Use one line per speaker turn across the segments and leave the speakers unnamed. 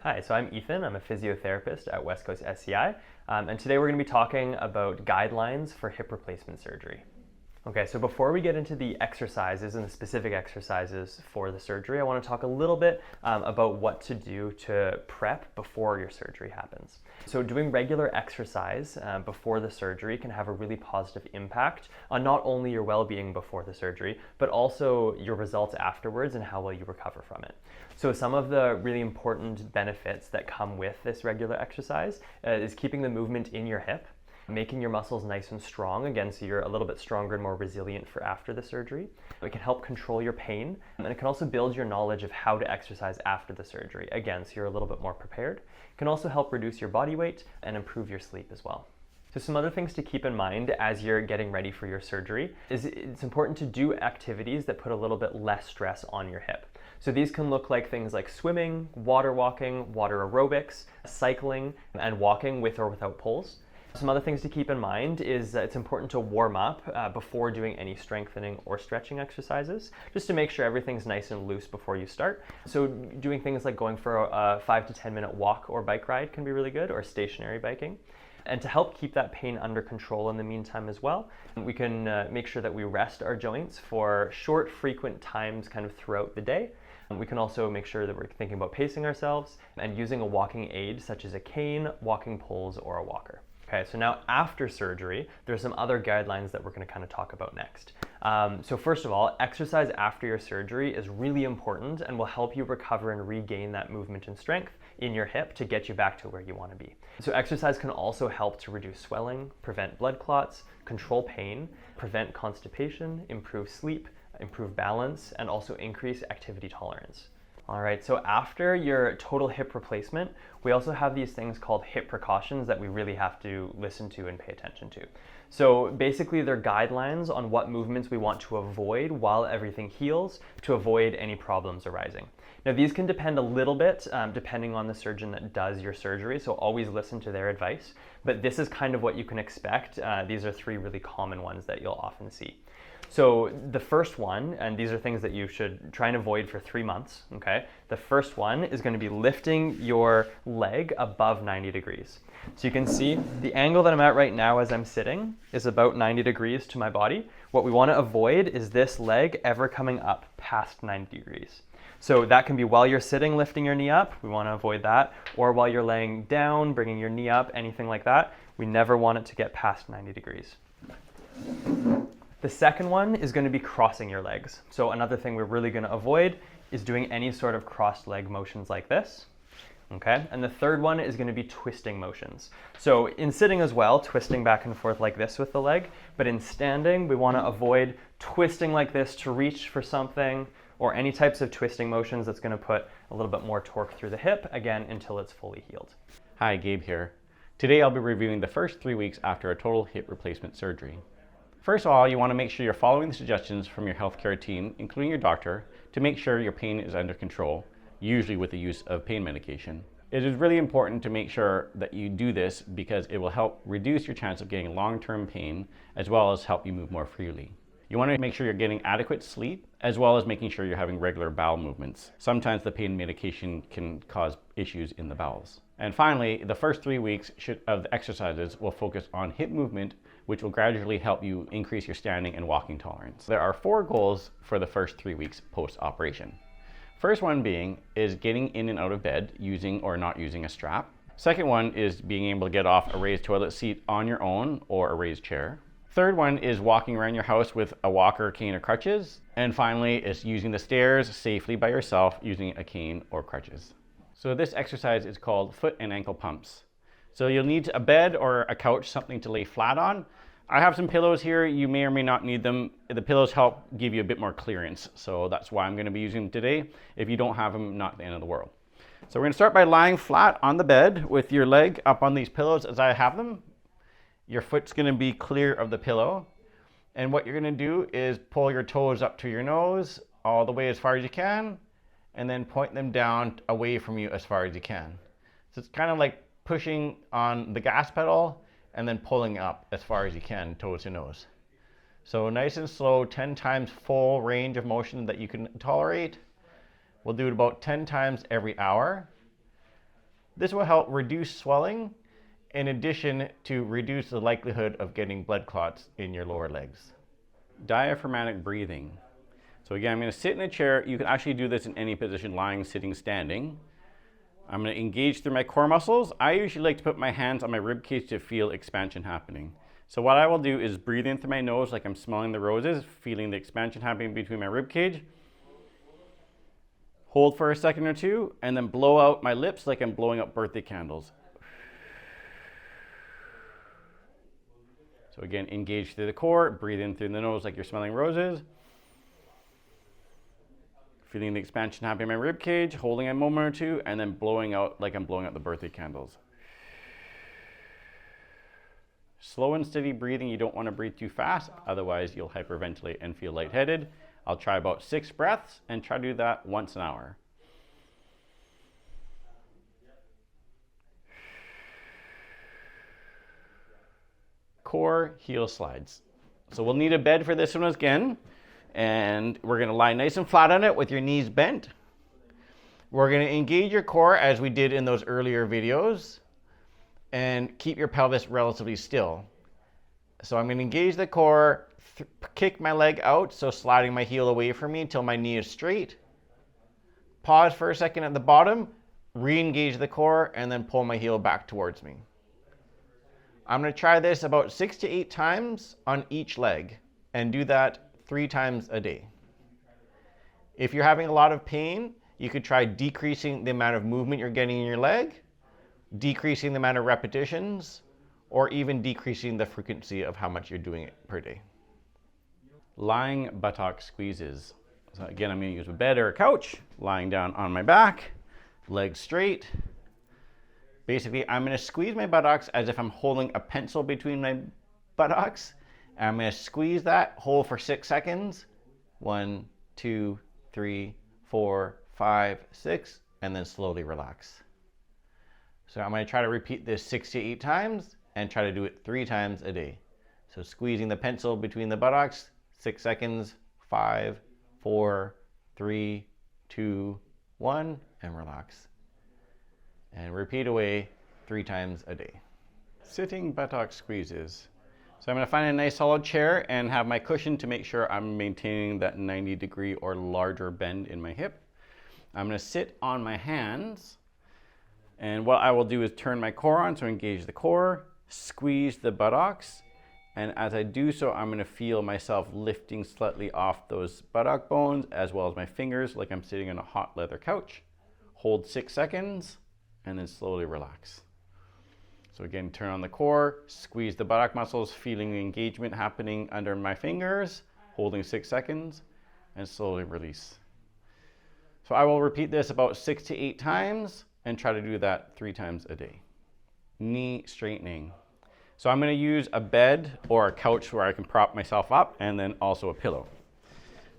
Hi, so I'm Ethan. I'm a physiotherapist at West Coast SCI, and today we're going to be talking about guidelines for hip replacement surgery. Okay, so before we get into the exercises and the specific exercises for the surgery, I want to talk a little bit about what to do to prep before your surgery happens. So doing regular exercise before the surgery can have a really positive impact on not only your well-being before the surgery, but also your results afterwards and how well you recover from it. So some of the really important benefits that come with this regular exercise is keeping the movement in your hip, making your muscles nice and strong, again, so you're a little bit stronger and more resilient for after the surgery. It can help control your pain, and it can also build your knowledge of how to exercise after the surgery, again, so you're a little bit more prepared. It can also help reduce your body weight and improve your sleep as well. So some other things to keep in mind as you're getting ready for your surgery is it's important to do activities that put a little bit less stress on your hip. So these can look like things like swimming, water walking, water aerobics, cycling, and walking with or without poles. Some other things to keep in mind is that it's important to warm up before doing any strengthening or stretching exercises, just to make sure everything's nice and loose before you start. So doing things like going for a 5 to 10 minute walk or bike ride can be really good, or stationary biking. And to help keep that pain under control in the meantime as well, we can make sure that we rest our joints for short, frequent times kind of throughout the day. We can also make sure that we're thinking about pacing ourselves and using a walking aid such as a cane, walking poles, or a walker. Okay, so now after surgery, there's some other guidelines that we're going to kind of talk about next. So first of all, exercise after your surgery is really important and will help you recover and regain that movement and strength in your hip to get you back to where you want to be. So exercise can also help to reduce swelling, prevent blood clots, control pain, prevent constipation, improve sleep, improve balance, and also increase activity tolerance. All right, so after your total hip replacement, we also have these things called hip precautions that we really have to listen to and pay attention to. So basically they're guidelines on what movements we want to avoid while everything heals to avoid any problems arising. Now these can depend a little bit depending on the surgeon that does your surgery, so always listen to their advice, but this is kind of what you can expect. These are 3 really common ones that you'll often see. So the first one, and these are things that you should try and avoid for 3 months, okay? The first one is going to be lifting your leg above 90 degrees. So you can see the angle that I'm at right now as I'm sitting is about 90 degrees to my body. What we want to avoid is this leg ever coming up past 90 degrees. So that can be while you're sitting, lifting your knee up, we want to avoid that, or while you're laying down, bringing your knee up, anything like that. We never want it to get past 90 degrees. The second one is going to be crossing your legs. So another thing we're really going to avoid is doing any sort of crossed leg motions like this. Okay, and the third one is going to be twisting motions. So in sitting as well, twisting back and forth like this with the leg, but in standing, we want to avoid twisting like this to reach for something, or any types of twisting motions that's going to put a little bit more torque through the hip, again, until it's fully healed.
Hi, Gabe here. Today I'll be reviewing the first 3 weeks after a total hip replacement surgery. First of all, you want to make sure you're following the suggestions from your healthcare team, including your doctor, to make sure your pain is under control, usually with the use of pain medication. It is really important to make sure that you do this because it will help reduce your chance of getting long-term pain, as well as help you move more freely. You want to make sure you're getting adequate sleep, as well as making sure you're having regular bowel movements. Sometimes the pain medication can cause issues in the bowels. And finally, the first 3 weeks of the exercises will focus on hip movement, which will gradually help you increase your standing and walking tolerance. There are 4 goals for the first 3 weeks post-operation. First one being is getting in and out of bed using or not using a strap. Second one is being able to get off a raised toilet seat on your own or a raised chair. Third one is walking around your house with a walker, cane, or crutches. And finally is using the stairs safely by yourself using a cane or crutches. So this exercise is called foot and ankle pumps. So you'll need a bed or a couch, something to lay flat on. I have some pillows here. You may or may not need them. The pillows help give you a bit more clearance. So that's why I'm going to be using them today. If you don't have them, not the end of the world. So we're going to start by lying flat on the bed with your leg up on these pillows as I have them. Your foot's going to be clear of the pillow. And what you're going to do is pull your toes up to your nose all the way as far as you can, and then point them down away from you as far as you can. So it's kind of like pushing on the gas pedal and then pulling up as far as you can, toes to nose. So nice and slow, 10 times full range of motion that you can tolerate. We'll do it about 10 times every hour. This will help reduce swelling in addition to reduce the likelihood of getting blood clots in your lower legs. Diaphragmatic breathing. So again, I'm going to sit in a chair. You can actually do this in any position, lying, sitting, standing. I'm going to engage through my core muscles. I usually like to put my hands on my rib cage to feel expansion happening. So what I will do is breathe in through my nose like I'm smelling the roses, feeling the expansion happening between my rib cage. Hold for a second or two, and then blow out my lips like I'm blowing up birthday candles. So again, engage through the core, breathe in through the nose like you're smelling roses. Feeling the expansion happening in my rib cage, holding a moment or two, and then blowing out like I'm blowing out the birthday candles. Slow and steady breathing. You don't want to breathe too fast, otherwise you'll hyperventilate and feel lightheaded. I'll try about 6 breaths and try to do that once an hour. Core heel slides. So we'll need a bed for this one again, and we're going to lie nice and flat on it with your knees bent. We're going to engage your core as we did in those earlier videos and keep your pelvis relatively still. So I'm going to engage the core, kick my leg out, so sliding my heel away from me until my knee is straight. Pause for a second at the bottom, re-engage the core, and then pull my heel back towards me. I'm going to try this about 6 to 8 times on each leg and do that 3 times a day. If you're having a lot of pain, you could try decreasing the amount of movement you're getting in your leg, decreasing the amount of repetitions, or even decreasing the frequency of how much you're doing it per day. Lying buttock squeezes. So again, I'm going to use a bed or a couch, lying down on my back, legs straight. Basically, I'm going to squeeze my buttocks as if I'm holding a pencil between my buttocks. And I'm going to squeeze that, hold for 6 seconds. 1, 2, 3, 4, 5, 6, and then slowly relax. So I'm going to try to repeat this 6 to 8 times and try to do it 3 times a day. So squeezing the pencil between the buttocks, 6 seconds, 5, 4, 3, 2, 1, and relax. And repeat away 3 times a day. Sitting buttock squeezes. So I'm going to find a nice solid chair and have my cushion to make sure I'm maintaining that 90-degree or larger bend in my hip. I'm going to sit on my hands, and what I will do is turn my core on, so engage the core, squeeze the buttocks, and as I do so, I'm going to feel myself lifting slightly off those buttock bones as well as my fingers like I'm sitting on a hot leather couch. Hold 6 seconds and then slowly relax. So again, turn on the core, squeeze the buttock muscles, feeling the engagement happening under my fingers, holding 6 seconds, and slowly release. So I will repeat this about 6 to 8 times and try to do that 3 times a day. Knee straightening. So I'm going to use a bed or a couch where I can prop myself up, and then also a pillow.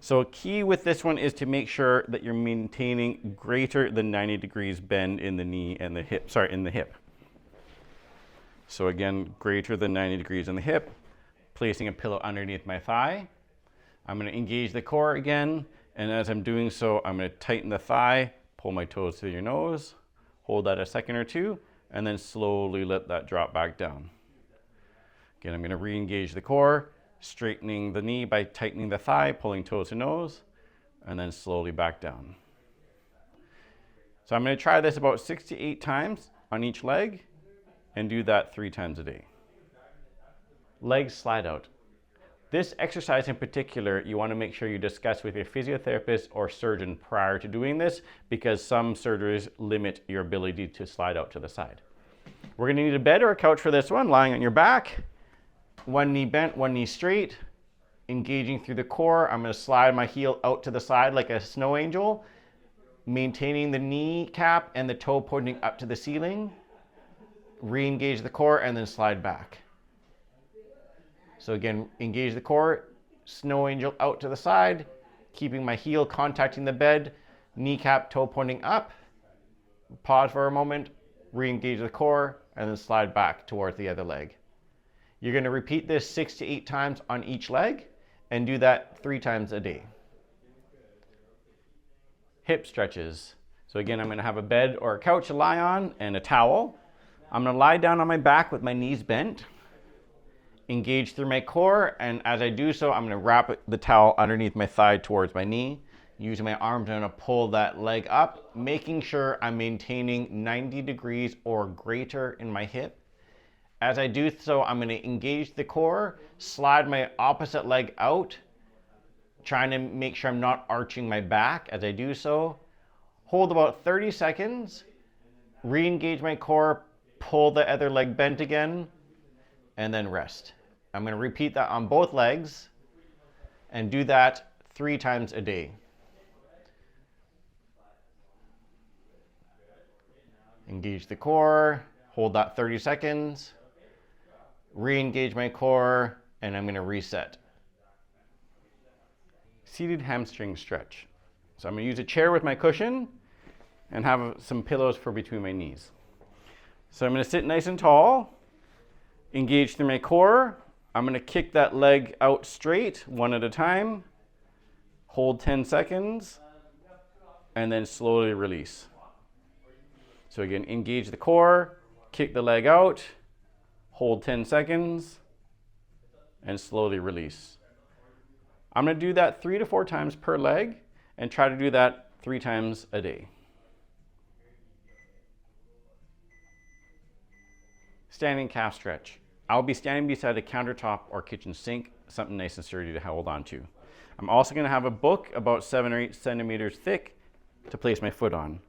So key with this one is to make sure that you're maintaining greater than 90 degrees bend in the knee and the hip, in the hip. So again, greater than 90 degrees in the hip, placing a pillow underneath my thigh. I'm going to engage the core again, and as I'm doing so, I'm going to tighten the thigh, pull my toes through your nose, hold that a second or two, and then slowly let that drop back down. Again, I'm going to re-engage the core, straightening the knee by tightening the thigh, pulling toes to nose, and then slowly back down. So I'm going to try this about 6 to 8 times on each leg and do that 3 times a day. Leg slide out. This exercise in particular, you want to make sure you discuss with your physiotherapist or surgeon prior to doing this, because some surgeries limit your ability to slide out to the side. We're going to need a bed or a couch for this one, lying on your back. One knee bent, one knee straight, engaging through the core. I'm going to slide my heel out to the side like a snow angel, maintaining the knee cap and the toe pointing up to the ceiling. Re-engage the core and then slide back. So again, engage the core, snow angel out to the side, keeping my heel contacting the bed, kneecap, toe pointing up. Pause for a moment, re-engage the core, and then slide back towards the other leg. You're going to repeat this 6 to 8 times on each leg and do that 3 times a day. Hip stretches. So again, I'm going to have a bed or a couch to lie on and a towel. I'm going to lie down on my back with my knees bent, engage through my core, and as I do so, I'm going to wrap the towel underneath my thigh towards my knee. Using my arms, I'm going to pull that leg up, making sure I'm maintaining 90 degrees or greater in my hip. As I do so, I'm going to engage the core, slide my opposite leg out, trying to make sure I'm not arching my back as I do so. Hold about 30 seconds, re-engage my core, pull the other leg bent again, and then rest. I'm going to repeat that on both legs and do that 3 times a day. Engage the core, hold that 30 seconds, re-engage my core, and I'm going to reset. Seated hamstring stretch. So I'm going to use a chair with my cushion and have some pillows for between my knees. So I'm going to sit nice and tall, engage through my core. I'm going to kick that leg out straight, one at a time, hold 10 seconds, and then slowly release. So again, engage the core, kick the leg out, hold 10 seconds, and slowly release. I'm going to do that 3 to 4 times per leg and try to do that 3 times a day. Standing calf stretch. I'll be standing beside a countertop or kitchen sink, something nice and sturdy to hold on to. I'm also going to have a book about 7 or 8 centimeters thick to place my foot on.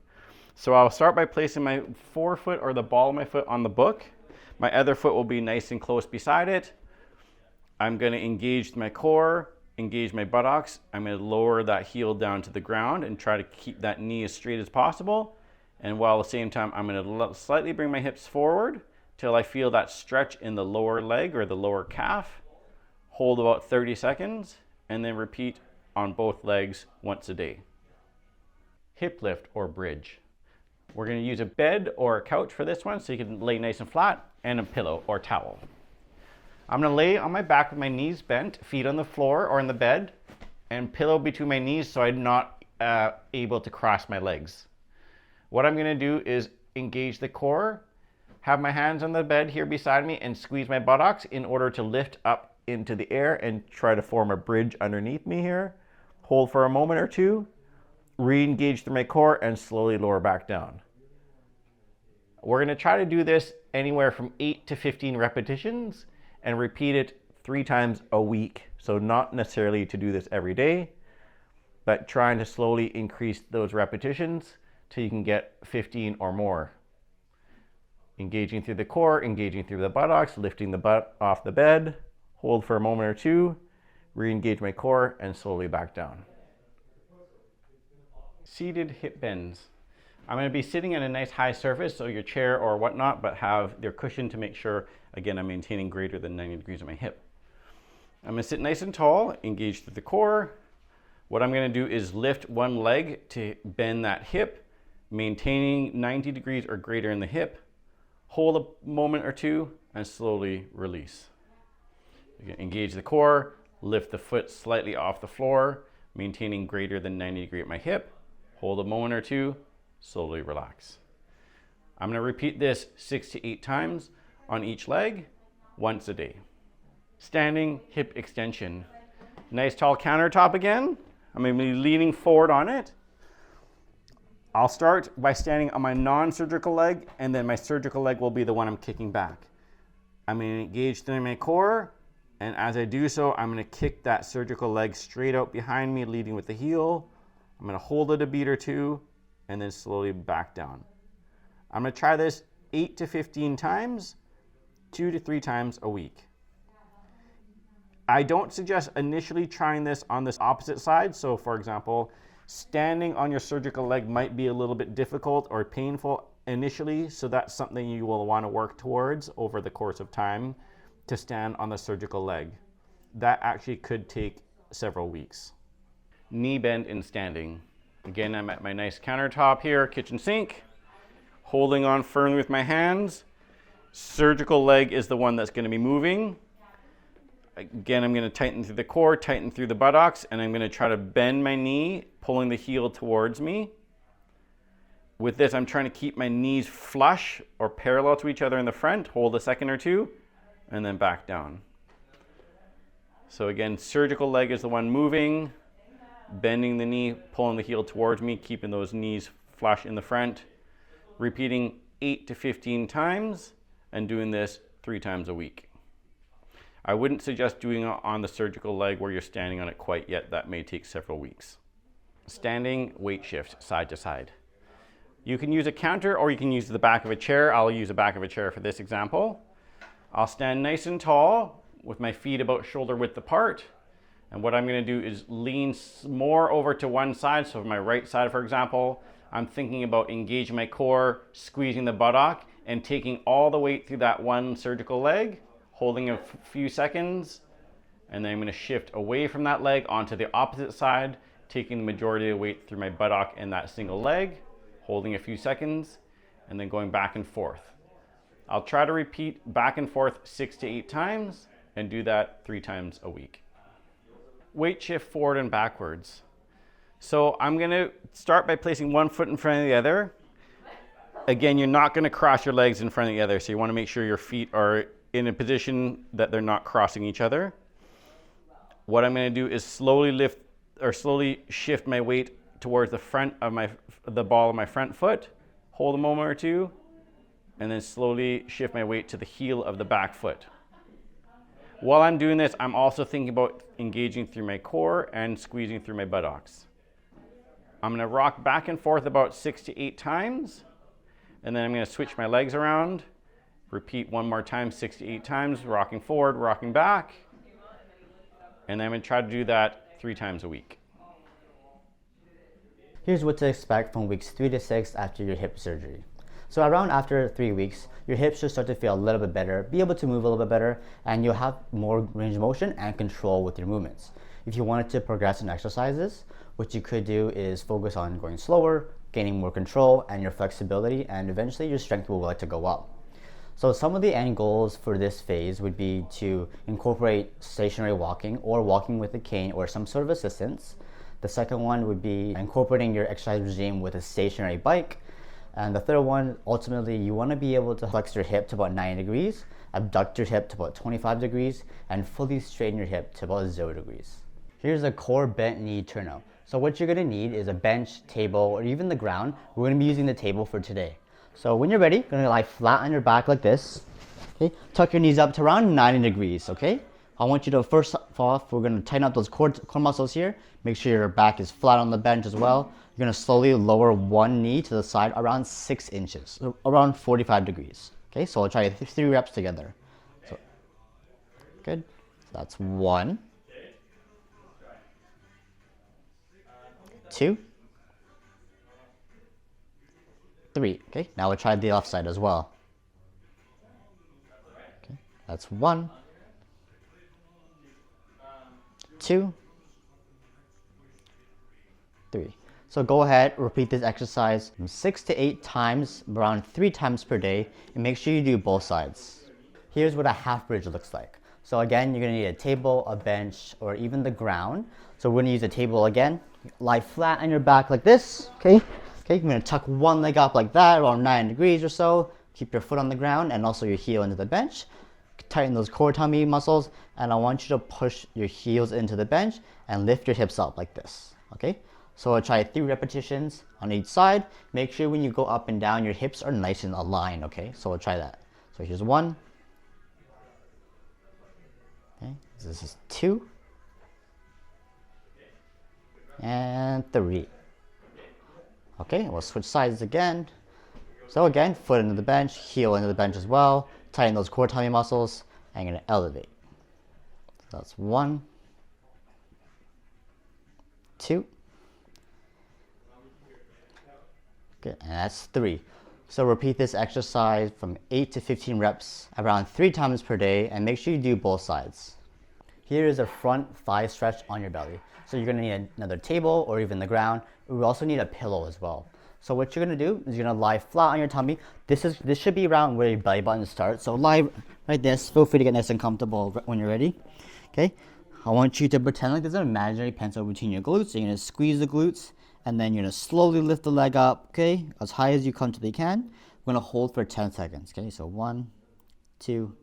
So I'll start by placing my forefoot or the ball of my foot on the book. My other foot will be nice and close beside it. I'm going to engage my core, engage my buttocks. I'm going to lower that heel down to the ground and try to keep that knee as straight as possible. And while at the same time, I'm going to slightly bring my hips forward till I feel that stretch in the lower leg or the lower calf. Hold about 30 seconds and then repeat on both legs once a day. Hip lift or bridge. We're going to use a bed or a couch for this one so you can lay nice and flat, and a pillow or towel. I'm going to lay on my back with my knees bent, feet on the floor or in the bed, and pillow between my knees so I'm not able to cross my legs. What I'm going to do is engage the core, have my hands on the bed here beside me, and squeeze my buttocks in order to lift up into the air and try to form a bridge underneath me here. Hold for a moment or two. Re-engage through my core and slowly lower back down. We're going to try to do this anywhere from 8 to 15 repetitions and repeat it 3 times a week. So not necessarily to do this every day, but trying to slowly increase those repetitions till you can get 15 or more. Engaging through the core, engaging through the buttocks, lifting the butt off the bed, hold for a moment or two, re-engage my core and slowly back down. Seated hip bends. I'm going to be sitting in a nice high surface, so your chair or whatnot, but have their cushion to make sure, again, I'm maintaining greater than 90 degrees of my hip. I'm going to sit nice and tall, engage through the core. What I'm going to do is lift one leg to bend that hip, maintaining 90 degrees or greater in the hip. Hold a moment or two and slowly release. Again, engage the core, lift the foot slightly off the floor, maintaining greater than 90 degrees at my hip. Hold a moment or two, slowly relax. I'm going to repeat this 6 to 8 times on each leg, once a day. Standing hip extension. Nice tall countertop again. I'm going to be leaning forward on it. I'll start by standing on my non-surgical leg, and then my surgical leg will be the one I'm kicking back. I'm going to engage through my core, and as I do so, I'm going to kick that surgical leg straight out behind me, leading with the heel. I'm going to hold it a beat or two and then slowly back down. I'm going to try this 8 to 15 times, 2 to 3 times a week. I don't suggest initially trying this on this opposite side. So for example, standing on your surgical leg might be a little bit difficult or painful initially. So that's something you will want to work towards over the course of time to stand on the surgical leg. That actually could take several weeks. Knee bend in standing. Again, I'm at my nice countertop here, kitchen sink, holding on firmly with my hands. Surgical leg is the one that's going to be moving. Again, I'm going to tighten through the core, tighten through the buttocks, and I'm going to try to bend my knee, pulling the heel towards me. With this, I'm trying to keep my knees flush or parallel to each other in the front, hold a second or two, and then back down. So again, surgical leg is the one moving, bending the knee, pulling the heel towards me, keeping those knees flush in the front, repeating 8 to 15 times, and doing this 3 times a week. I wouldn't suggest doing it on the surgical leg where you're standing on it quite yet. That may take several weeks. Standing weight shift side to side. You can use a counter or you can use the back of a chair. I'll use the back of a chair for this example. I'll stand nice and tall with my feet about shoulder width apart. And what I'm going to do is lean more over to one side. So my right side, for example, I'm thinking about engaging my core, squeezing the buttock, and taking all the weight through that one surgical leg, holding a few seconds, and then I'm going to shift away from that leg onto the opposite side, taking the majority of the weight through my buttock and that single leg, holding a few seconds, and then going back and forth. I'll try to repeat back and forth 6 to 8 times and do that 3 times a week. Weight shift forward and backwards. So I'm going to start by placing one foot in front of the other. Again, you're not going to cross your legs in front of the other, so you want to make sure your feet are in a position that they're not crossing each other. What I'm going to do is slowly shift my weight towards the front of the ball of my front foot, hold a moment or two, and then slowly shift my weight to the heel of the back foot. While I'm doing this, I'm also thinking about engaging through my core and squeezing through my buttocks. I'm going to rock back and forth about 6 to 8 times, and then I'm going to switch my legs around. Repeat one more time, 6 to 8 times, rocking forward, rocking back. And then I'm going to try to do that 3 times a week.
Here's what to expect from weeks 3 to 6 after your hip surgery. So around after 3 weeks, your hips should start to feel a little bit better, be able to move a little bit better, and you'll have more range of motion and control with your movements. If you wanted to progress in exercises, what you could do is focus on going slower, gaining more control and your flexibility, and eventually your strength will like to go up. So some of the end goals for this phase would be to incorporate stationary walking or walking with a cane or some sort of assistance. The second one would be incorporating your exercise regime with a stationary bike. And the third one, ultimately, you want to be able to flex your hip to about 90 degrees, abduct your hip to about 25 degrees, and fully straighten your hip to about 0 degrees. Here's a core bent knee turnout. So what you're going to need is a bench, table, or even the ground. We're going to be using the table for today. So when you're ready, you're going to lie flat on your back like this. Okay, tuck your knees up to around 90 degrees, okay? I want you to first off, we're going to tighten up those core muscles here. Make sure your back is flat on the bench as well. You're going to slowly lower one knee to the side around 6 inches, so around 45 degrees. Okay, so I'll try 3 reps together. So, good. So that's 1, 2, 3. Okay, now we'll try the left side as well. Okay, that's 1, 2, 3. So go ahead, repeat this exercise from 6 to 8 times, around 3 times per day, and make sure you do both sides. Here's what a half bridge looks like. So again, you're gonna need a table, a bench, or even the ground. So we're gonna use a table again. Lie flat on your back like this, okay? Okay, you're gonna tuck one leg up like that, around 9 degrees or so. Keep your foot on the ground and also your heel into the bench. Tighten those core tummy muscles, and I want you to push your heels into the bench and lift your hips up like this, okay? So I'll try 3 repetitions on each side. Make sure when you go up and down, your hips are nice and aligned, okay? So I'll try that. So here's 1. Okay, this is 2. And 3. Okay, we'll switch sides again. So again, foot into the bench, heel into the bench as well. Tighten those core tummy muscles. I'm going to elevate. So that's 1, 2. Okay, and that's 3. So repeat this exercise from 8 to 15 reps around 3 times per day, and make sure you do both sides. Here is a front thigh stretch on your belly. So you're gonna need another table or even the ground. We also need a pillow as well. So what you're gonna do is you're gonna lie flat on your tummy. This should be around where your belly button starts. So lie like this. Feel free to get nice and comfortable when you're ready. Okay. I want you to pretend like there's an imaginary pencil between your glutes. You're gonna squeeze the glutes and then you're gonna slowly lift the leg up, okay, as high as you comfortably can. We're gonna hold for 10 seconds, okay? So 1, 2,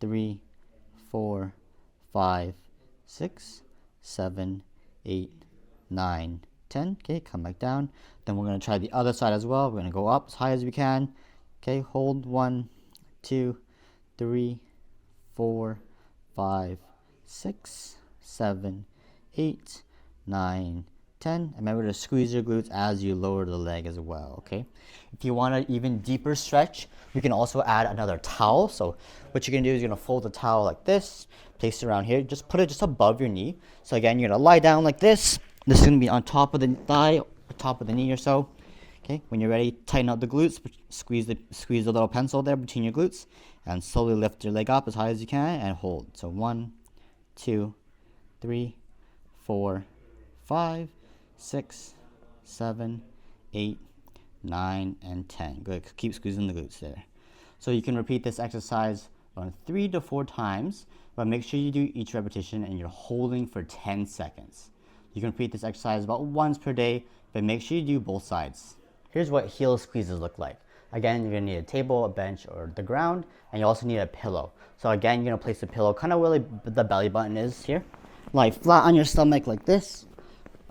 3, 4, 5, 6, 7, 8, 9, 10. Okay, come back down. Then we're going to try the other side as well. We're going to go up as high as we can. Okay, hold 1, 2, 3, 4, 5, 6, 7, 8, 9, 10. Remember to squeeze your glutes as you lower the leg as well, okay? If you want an even deeper stretch, you can also add another towel. So what you're gonna do is you're gonna fold the towel like this, place it around here, just put it just above your knee. So again, you're gonna lie down like this. This is gonna be on top of the thigh, or top of the knee or so. Okay, when you're ready, tighten up the glutes, squeeze the little pencil there between your glutes, and slowly lift your leg up as high as you can and hold. So 1, 2, 3, 4, 5, 6, 7, 8, 9, and 10. Good. Keep squeezing the glutes there. So you can repeat this exercise around 3 to 4 times, but make sure you do each repetition and you're holding for 10 seconds. You can repeat this exercise about once per day, but make sure you do both sides. Here's what heel squeezes look like. Again, you're gonna need a table, a bench, or the ground, and you also need a pillow. So again, you're gonna place the pillow kind of where the belly button is here. Lie flat on your stomach like this.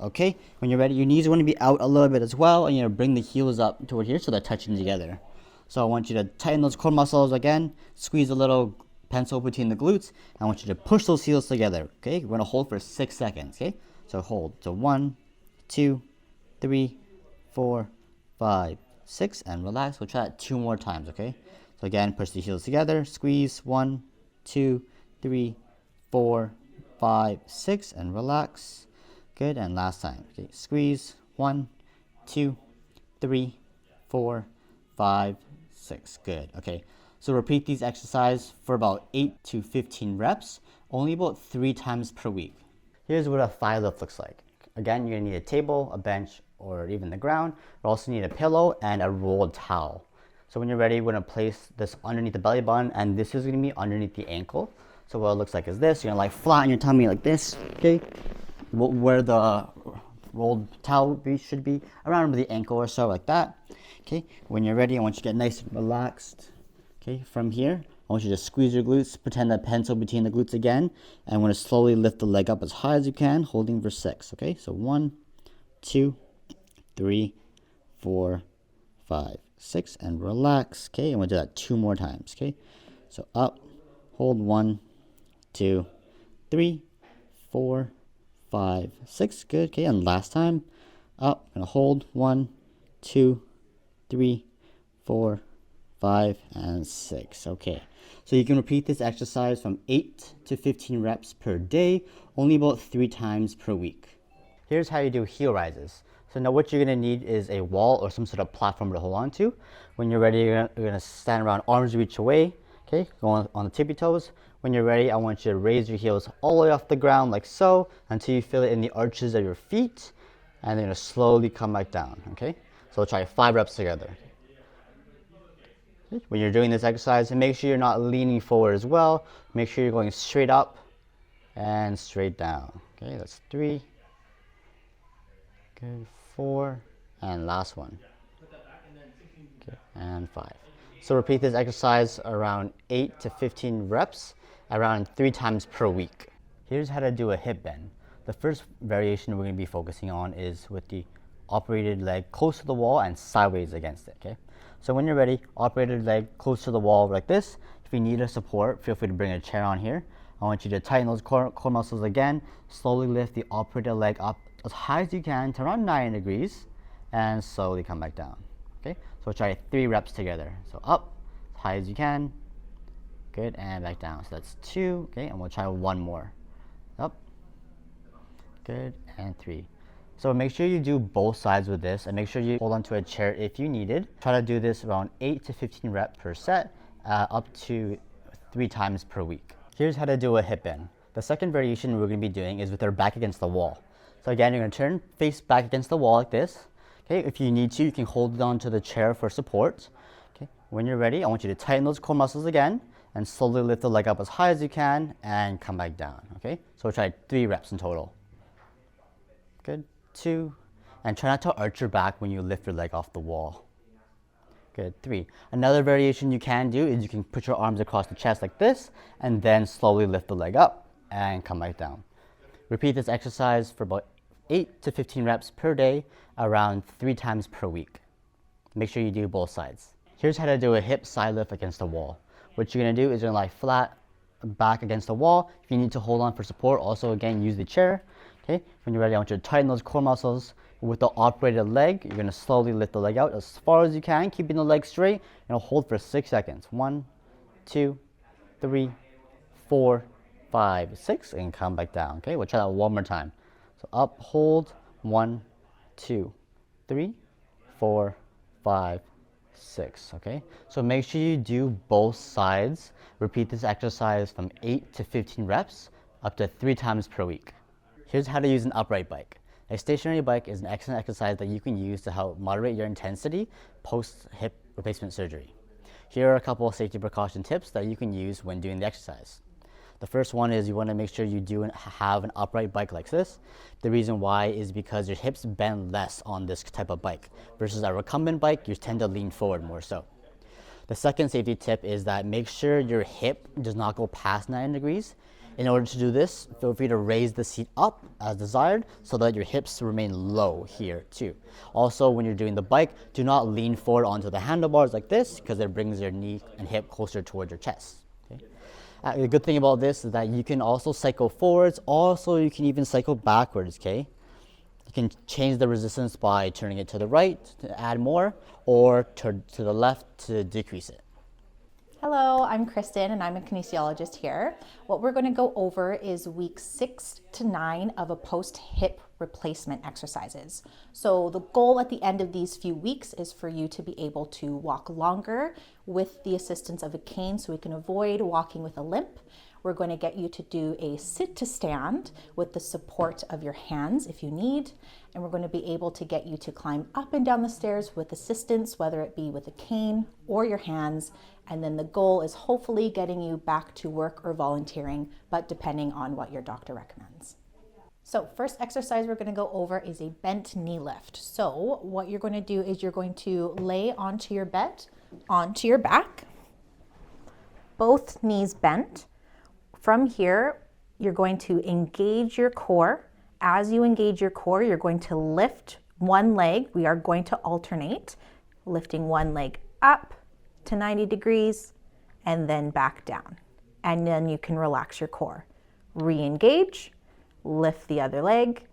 Okay, when you're ready, your knees want to be out a little bit as well, and you're gonna bring the heels up toward here so they're touching together. So I want you to tighten those core muscles again, squeeze a little pencil between the glutes. I want you to push those heels together. Okay, we're gonna hold for 6 seconds. Okay, so hold. So 1, 2, 3, 4, 5, 6, and relax. We'll try that 2 more times. Okay, so again, push the heels together, squeeze. 1, 2, 3, 4, 5, 6, and relax. Good, and last time. Okay, squeeze. 1, 2, 3, 4, 5, 6. Good. Okay, so repeat these exercises for about 8 to 15 reps, only about 3 times per week. Here's what a thigh lift looks like. Again, you're gonna need a table, a bench, or even the ground. You also need a pillow and a rolled towel. So when you're ready, we're gonna place this underneath the belly button, and this is gonna be underneath the ankle. So what it looks like is this. You're gonna lie flat on your tummy like this. Okay, where the rolled towel should be, around the ankle or so, like that. Okay, when you're ready, I want you to get nice and relaxed. Okay, from here, I want you to squeeze your glutes, pretend that pencil between the glutes again, and I'm going to slowly lift the leg up as high as you can, holding for 6. Okay, so 1, 2, 3, 4, 5, 6, and relax. Okay, and we'll do that 2 more times. Okay, so up, hold 1, 2, 3, 4, 5, 6. Good. Okay, and last time, up, and hold 1, 2, 3, 4, 5, and 6. Okay, so you can repeat this exercise from 8 to 15 reps per day, only about 3 times per week. Here's how you do heel rises. So now what you're gonna need is a wall or some sort of platform to hold on to. When you're ready, you're gonna stand around, arms reach away. Okay, go on the tippy toes. When you're ready, I want you to raise your heels all the way off the ground like so until you feel it in the arches of your feet, and then you're gonna slowly come back down. Okay, so we'll try 5 reps together. When you're doing this exercise, and make sure you're not leaning forward as well. Make sure you're going straight up and straight down. Okay, that's 3. Good, 4, and last one. Okay, and 5. So repeat this exercise around 8 to 15 reps, around 3 times per week. Here's how to do a hip bend. The first variation we're going to be focusing on is with the operated leg close to the wall and sideways against it. Okay, so when you're ready, operated leg close to the wall like this. If you need a support, feel free to bring a chair on here. I want you to tighten those core muscles again. Slowly lift the operated leg up as high as you can to around 9 degrees, and slowly come back down. Okay, so we'll try 3 reps together. So up as high as you can. Good, and back down. So that's 2. Okay, and we'll try 1 more. Up. Good, and 3. So make sure you do both sides with this, and make sure you hold onto a chair if you needed. Try to do this around 8 to 15 reps per set, up to 3 times per week. Here's how to do a hip bend. The second variation we're going to be doing is with our back against the wall. So again, you're going to turn face back against the wall like this. Okay, if you need to, you can hold it onto the chair for support. Okay, when you're ready, I want you to tighten those core muscles again and slowly lift the leg up as high as you can and come back down. Okay, so we'll try 3 reps in total. Good, 2, And try not to arch your back when you lift your leg off the wall. Good. 3. Another variation you can do is you can put your arms across the chest like this and then slowly lift the leg up and come back down. Repeat this exercise for about 8 to 15 reps per day, around 3 times per week. Make sure you do both sides. Here's how to do a hip side lift against the wall. What you're going to do is you're going to lie flat back against the wall. If you need to hold on for support, also again use the chair. Okay. When you're ready, I want you to tighten those core muscles. With the operated leg, you're going to slowly lift the leg out as far as you can, keeping the leg straight, and hold for 6 seconds. 1, 2, 3, 4, 5, 6, and come back down. Okay, we'll try that one more time. So up, hold, 1, 2, 3, 4, 5, 6. Okay, so make sure you do both sides. Repeat this exercise from 8 to 15 reps, up to 3 times per week. Here's how to use an upright bike. A stationary bike is an excellent exercise that you can use to help moderate your intensity post-hip replacement surgery. Here are a couple of safety precaution tips that you can use when doing the exercise. The first one is you want to make sure you do have an upright bike like this. The reason why is because your hips bend less on this type of bike versus a recumbent bike, you tend to lean forward more so. The second safety tip is that make sure your hip does not go past 90 degrees. In order to do this, feel free to raise the seat up as desired so that your hips remain low here too. Also, when you're doing the bike, do not lean forward onto the handlebars like this because it brings your knee and hip closer towards your chest. Okay? The good thing about this is that you can also cycle forwards. Also, you can even cycle backwards. Okay? You can change the resistance by turning it to the right to add more or to the left to decrease it.
Hello, I'm Kristen and I'm a kinesiologist here. What we're going to go over is weeks 6 to 9 of a post-hip replacement exercises. So the goal at the end of these few weeks is for you to be able to walk longer with the assistance of a cane so we can avoid walking with a limp. We're going to get you to do a sit to stand with the support of your hands if you need. And we're going to be able to get you to climb up and down the stairs with assistance, whether it be with a cane or your hands. And then the goal is hopefully getting you back to work or volunteering, but depending on what your doctor recommends. So first exercise we're going to go over is a bent knee lift. So what you're going to do is you're going to lay onto your bed, onto your back, both knees bent. From here, you're going to engage your core. As you engage your core, you're going to lift one leg. We are going to alternate, lifting one leg up to 90 degrees and then back down. And then you can relax your core. Re-engage, lift the other leg,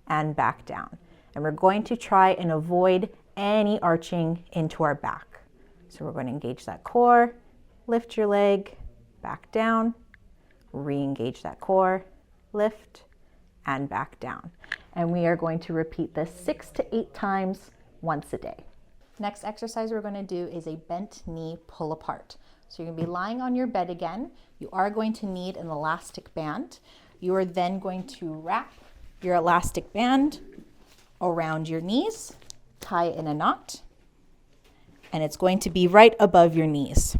and back down. And we're going to try and avoid any arching into our back. So we're going to engage that core, lift your leg, back down, re-engage that core, lift, and back down. And we are going to repeat this 6 to 8 times once a day. Next exercise we're going to do is a bent knee pull apart. So you're going to be lying on your bed again. You are going to need an elastic band. You are then going to wrap your elastic band around your knees, tie it in a knot, and it's going to be right above your knees.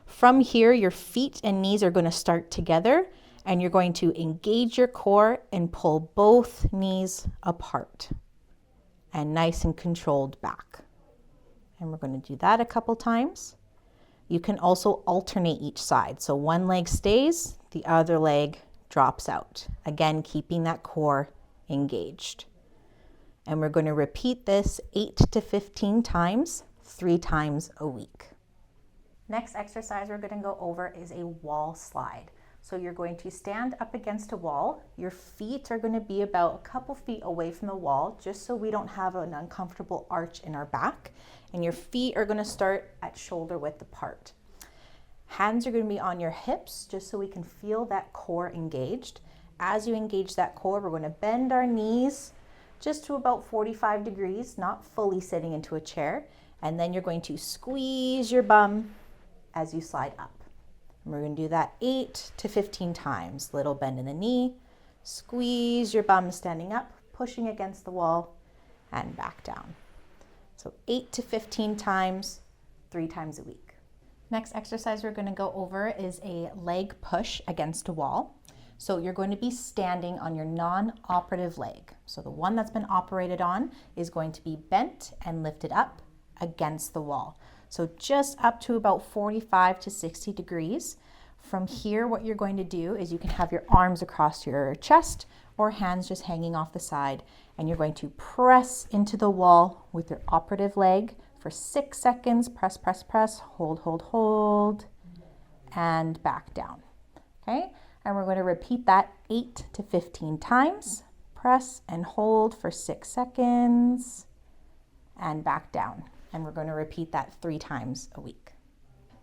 From here, your feet and knees are going to start together, and you're going to engage your core and pull both knees apart and nice and controlled back. And we're going to do that a couple times. You can also alternate each side. So one leg stays, the other leg drops out. Again, keeping that core engaged. And we're going to repeat this 8 to 15 times, 3 times a week. Next exercise we're going to go over is a wall slide. So you're going to stand up against a wall. Your feet are going to be about a couple feet away from the wall, just so we don't have an uncomfortable arch in our back. And your feet are going to start at shoulder width apart. Hands are going to be on your hips, just so we can feel that core engaged. As you engage that core, we're going to bend our knees just to about 45 degrees, not fully sitting into a chair. And then you're going to squeeze your bum as you slide up. And we're going to do that 8 to 15 times. Little bend in the knee, squeeze your bum standing up, pushing against the wall, and back down. So 8 to 15 times, 3 times a week. Next exercise we're going to go over is a leg push against a wall. So you're going to be standing on your non-operative leg. So the one that's been operated on is going to be bent and lifted up against the wall. So just up to about 45 to 60 degrees. From here, what you're going to do is you can have your arms across your chest or hands just hanging off the side, and you're going to press into the wall with your operative leg for 6 seconds. Press, press, press, hold, hold, hold, and back down. Okay, and we're going to repeat that 8 to 15 times. Press and hold for 6 seconds and back down. And we're going to repeat that 3 times a week.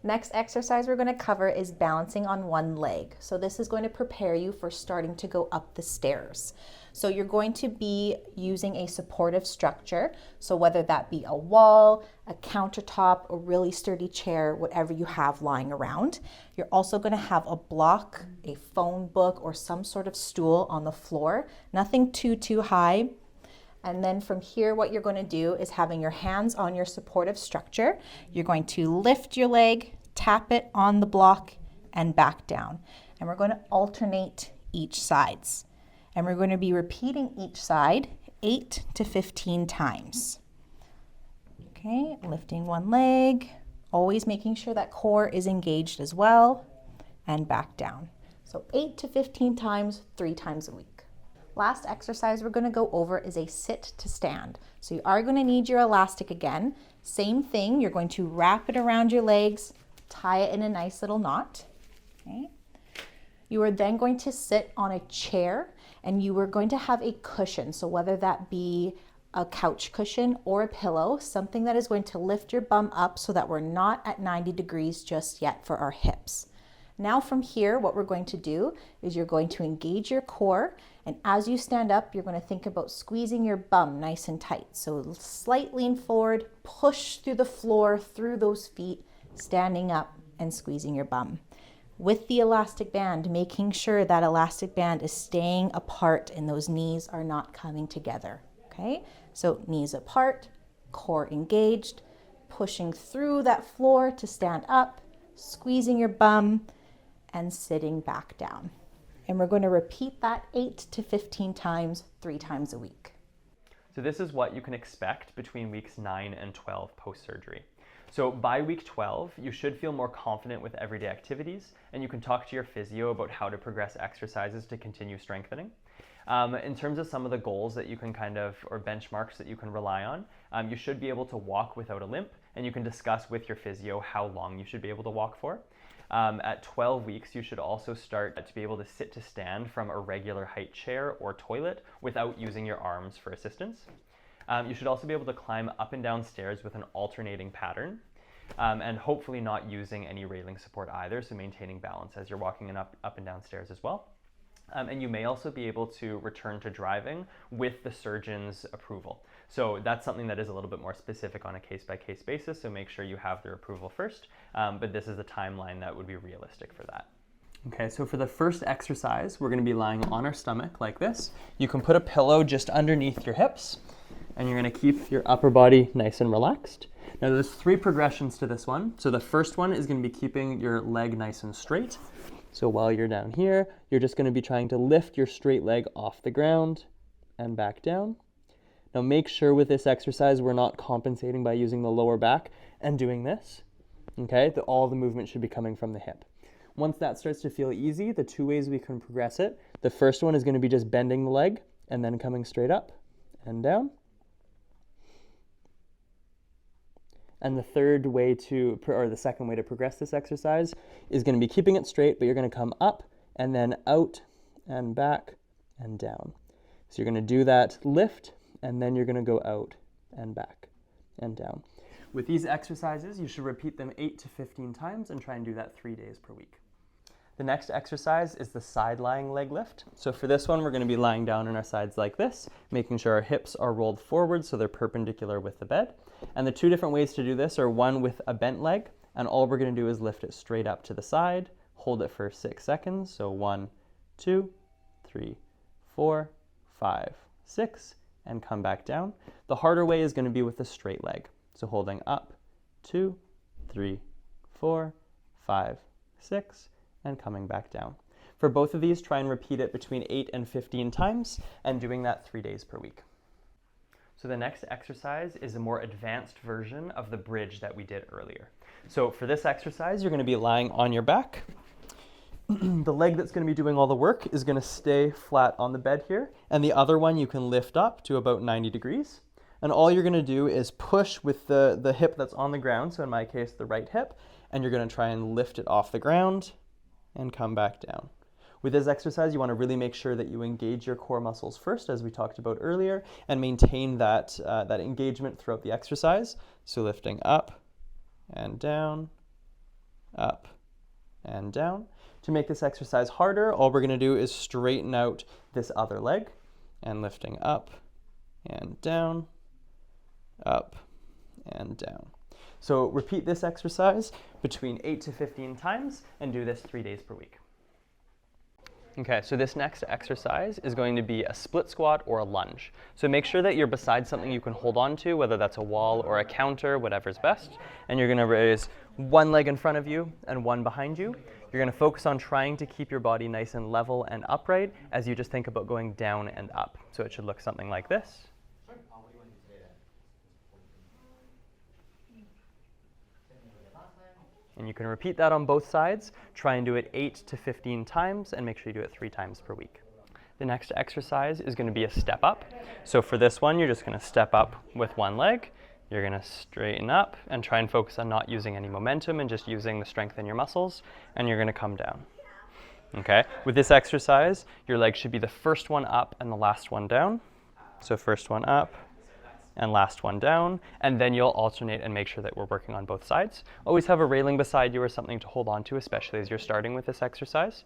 Next exercise we're going to cover is balancing on one leg. So this is going to prepare you for starting to go up the stairs. So you're going to be using a supportive structure. So whether that be a wall, a countertop, a really sturdy chair, whatever you have lying around. You're also going to have a block, a phone book, or some sort of stool on the floor. Nothing too high. And then from here, what you're going to do is having your hands on your supportive structure. You're going to lift your leg, tap it on the block, and back down. And we're going to alternate each sides. And we're going to be repeating each side 8 to 15 times. Okay, lifting one leg, always making sure that core is engaged as well, and back down. So 8 to 15 times, 3 times a week. Last exercise we're going to go over is a sit to stand. So you are going to need your elastic again. Same thing, you're going to wrap it around your legs, tie it in a nice little knot. Okay. You are then going to sit on a chair, and you are going to have a cushion. So whether that be a couch cushion or a pillow, something that is going to lift your bum up so that we're not at 90 degrees just yet for our hips. Now from here, what we're going to do is you're going to engage your core, and as you stand up, you're going to think about squeezing your bum nice and tight. So slight lean forward, push through the floor, through those feet, standing up and squeezing your bum. With the elastic band, making sure that elastic band is staying apart and those knees are not coming together. Okay, so knees apart, core engaged, pushing through that floor to stand up, squeezing your bum, and sitting back down. And we're going to repeat that 8 to 15 times, 3 times a week.
So this is what you can expect between weeks 9 and 12 post-surgery. So by week 12, you should feel more confident with everyday activities, and you can talk to your physio about how to progress exercises to continue strengthening. In terms of some of the goals that you can or benchmarks that you can rely on, you should be able to walk without a limp, and you can discuss with your physio how long you should be able to walk for. At 12 weeks, you should also start to be able to sit to stand from a regular height chair or toilet without using your arms for assistance. You should also be able to climb up and down stairs with an alternating pattern, and hopefully not using any railing support either, so maintaining balance as you're walking up and down stairs as well. And you may also be able to return to driving with the surgeon's approval. So that's something that is a little bit more specific on a case-by-case basis, so make sure you have their approval first, but this is the timeline that would be realistic for that. Okay, so for the first exercise, we're going to be lying on our stomach like this. You can put a pillow just underneath your hips, and you're going to keep your upper body nice and relaxed. Now there's 3 progressions to this one. So the first one is going to be keeping your leg nice and straight. So while you're down here, you're just going to be trying to lift your straight leg off the ground and back down. Now make sure with this exercise we're not compensating by using the lower back and doing this. Okay, all the movement should be coming from the hip. Once that starts to feel easy, the 2 ways we can progress it. The first one is going to be just bending the leg and then coming straight up and down. And the third way the second way to progress this exercise is going to be keeping it straight, but you're going to come up and then out and back and down. So you're going to do that lift, and then you're going to go out and back and down. With these exercises, you should repeat them 8 to 15 times and try and do that 3 days per week. The next exercise is the side lying leg lift. So for this one, we're going to be lying down on our sides like this, making sure our hips are rolled forward so they're perpendicular with the bed. And the 2 different ways to do this are one with a bent leg, and all we're going to do is lift it straight up to the side, hold it for 6 seconds. So 1, 2, 3, 4, 5, 6, and come back down. The harder way is going to be with the straight leg. So holding up, 2, 3, 4, 5, 6, and coming back down. For both of these, try and repeat it between 8 and 15 times, and doing that 3 days per week. So the next exercise is a more advanced version of the bridge that we did earlier. So for this exercise, you're going to be lying on your back. The leg that's going to be doing all the work is going to stay flat on the bed here, and the other one you can lift up to about 90 degrees. And all you're going to do is push with the hip that's on the ground, so in my case, the right hip, and you're going to try and lift it off the ground and come back down. With this exercise, you want to really make sure that you engage your core muscles first, as we talked about earlier, and maintain that engagement throughout the exercise. So lifting up and down, up and down. To make this exercise harder, all we're going to do is straighten out this other leg, and lifting up and down, up and down. So repeat this exercise between 8 to 15 times and do this 3 days per week. Okay, so this next exercise is going to be a split squat or a lunge. So make sure that you're beside something you can hold on to, whether that's a wall or a counter, whatever's best. And you're going to raise one leg in front of you and one behind you. You're going to focus on trying to keep your body nice and level and upright as you just think about going down and up. So it should look something like this. And you can repeat that on both sides. Try and do it 8 to 15 times, and make sure you do it 3 times per week. The next exercise is going to be a step up. So for this one, you're just going to step up with one leg. You're going to straighten up and try and focus on not using any momentum and just using the strength in your muscles, and you're going to come down. Okay? With this exercise, your leg should be the first one up and the last one down. So first one up and last one down, and then you'll alternate and make sure that we're working on both sides. Always have a railing beside you or something to hold on to, especially as you're starting with this exercise.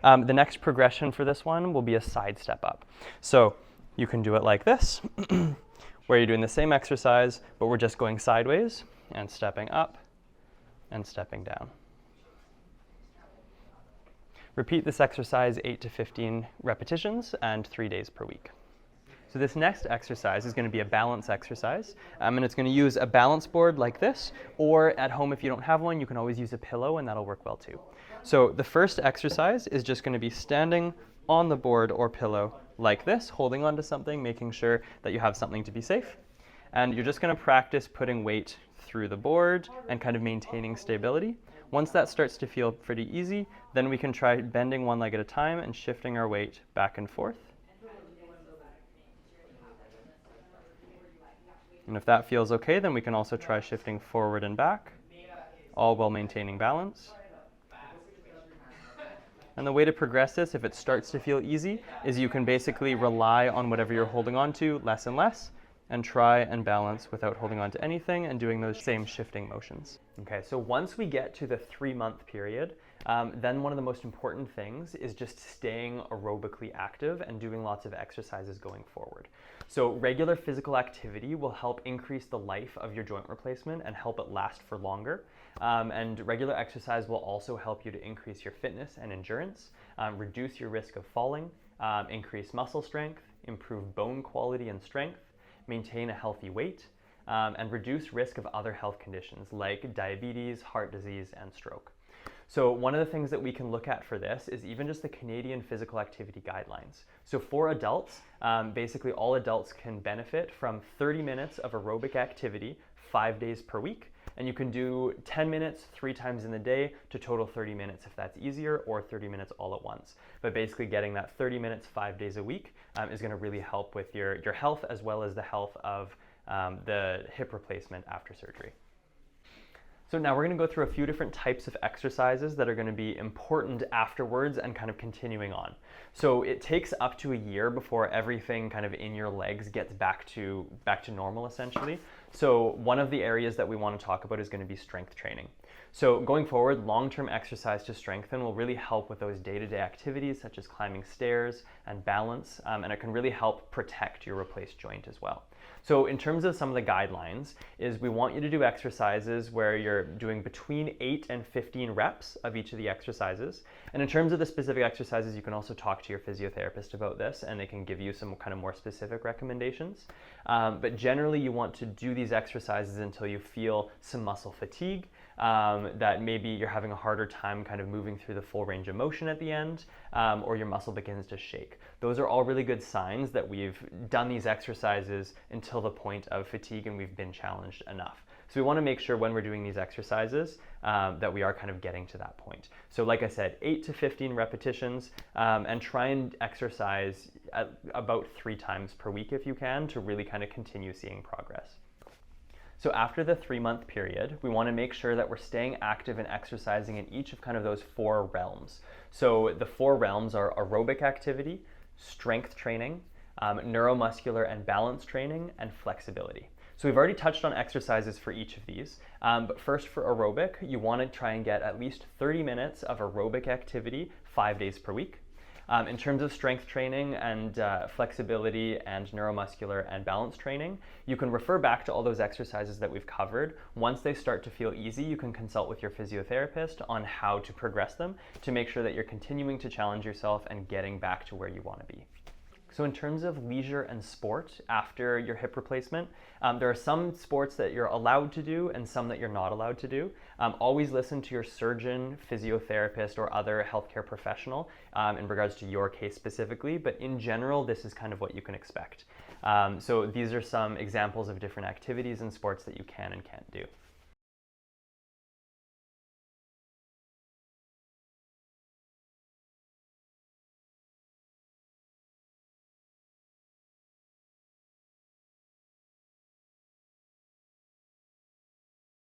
The next progression for this one will be a side step up. So you can do it like this, where you're doing the same exercise, but we're just going sideways and stepping up and stepping down. Repeat this exercise 8 to 15 repetitions and 3 days per week. So this next exercise is going to be a balance exercise, and it's going to use a balance board like this, or at home if you don't have one, you can always use a pillow, and that'll work well too. So the first exercise is just going to be standing on the board or pillow like this, holding onto something, making sure that you have something to be safe. And you're just going to practice putting weight through the board and kind of maintaining stability. Once that starts to feel pretty easy, then we can try bending one leg at a time and shifting our weight back and forth. And if that feels okay, then we can also try shifting forward and back, all while maintaining balance. And the way to progress this, if it starts to feel easy, is you can basically rely on whatever you're holding on to less and less, and try and balance without holding on to anything and doing those same shifting motions. Okay, so once we get to the 3-month period, then one of the most important things is just staying aerobically active and doing lots of exercises going forward. So regular physical activity will help increase the life of your joint replacement and help it last for longer. And regular exercise will also help you to increase your fitness and endurance, reduce your risk of falling, increase muscle strength, improve bone quality and strength, maintain a healthy weight, and reduce risk of other health conditions like diabetes, heart disease, and stroke. So one of the things that we can look at for this is even just the Canadian Physical Activity Guidelines. So for adults, basically all adults can benefit from 30 minutes of aerobic activity 5 days per week. And you can do 10 minutes 3 times in the day to total 30 minutes if that's easier, or 30 minutes all at once. But basically getting that 30 minutes 5 days a week is going to really help with your health as well as the health of the hip replacement after surgery. So now we're going to go through a few different types of exercises that are going to be important afterwards and kind of continuing on. So it takes up to a year before everything kind of in your legs gets back to normal essentially. So one of the areas that we want to talk about is going to be strength training. So going forward, long-term exercise to strengthen will really help with those day-to-day activities such as climbing stairs and balance, and it can really help protect your replaced joint as well. So in terms of some of the guidelines is we want you to do exercises where you're doing between 8 and 15 reps of each of the exercises. And in terms of the specific exercises, you can also talk to your physiotherapist about this and they can give you some kind of more specific recommendations. But generally you want to do these exercises until you feel some muscle fatigue, that maybe you're having a harder time kind of moving through the full range of motion at the end, or your muscle begins to shake. Those are all really good signs that we've done these exercises until the point of fatigue and we've been challenged enough. So we want to make sure when we're doing these exercises that we are kind of getting to that point. So like I said, 8 to 15 repetitions, and try and exercise about 3 times per week if you can to really kind of continue seeing progress. So after the 3-month period, we want to make sure that we're staying active and exercising in each of kind of those 4 realms. So the 4 realms are aerobic activity, strength training, neuromuscular and balance training, and flexibility. So we've already touched on exercises for each of these, but first for aerobic, you want to try and get at least 30 minutes of aerobic activity 5 days per week. In terms of strength training and flexibility and neuromuscular and balance training, you can refer back to all those exercises that we've covered. Once they start to feel easy, you can consult with your physiotherapist on how to progress them to make sure that you're continuing to challenge yourself and getting back to where you want to be. So in terms of leisure and sport after your hip replacement, there are some sports that you're allowed to do and some that you're not allowed to do. Always listen to your surgeon, physiotherapist, or other healthcare professional in regards to your case specifically, but in general, this is kind of what you can expect. So these are some examples of different activities and sports that you can and can't do.